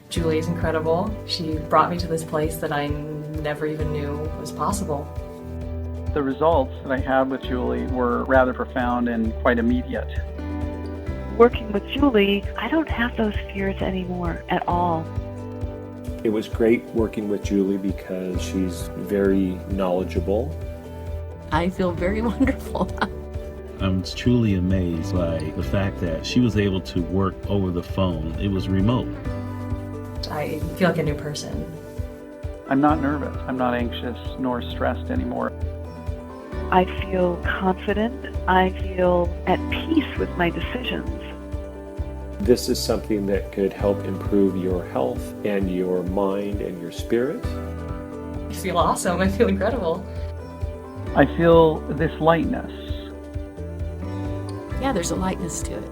Julie is incredible. She brought me to this place that I never even knew was possible. The results that I had with Julie were rather profound and quite immediate. Working with Julie, I don't have those fears anymore at all. It was great working with Julie because she's very knowledgeable. I feel very wonderful. I'm truly amazed by the fact that she was able to work over the phone. It was remote. I feel like a new person. I'm not nervous, I'm not anxious nor stressed anymore. I feel confident. I feel at peace with my decisions. This is something that could help improve your health and your mind and your spirit. I feel awesome. I feel incredible. I feel this lightness. Yeah, there's a lightness to it.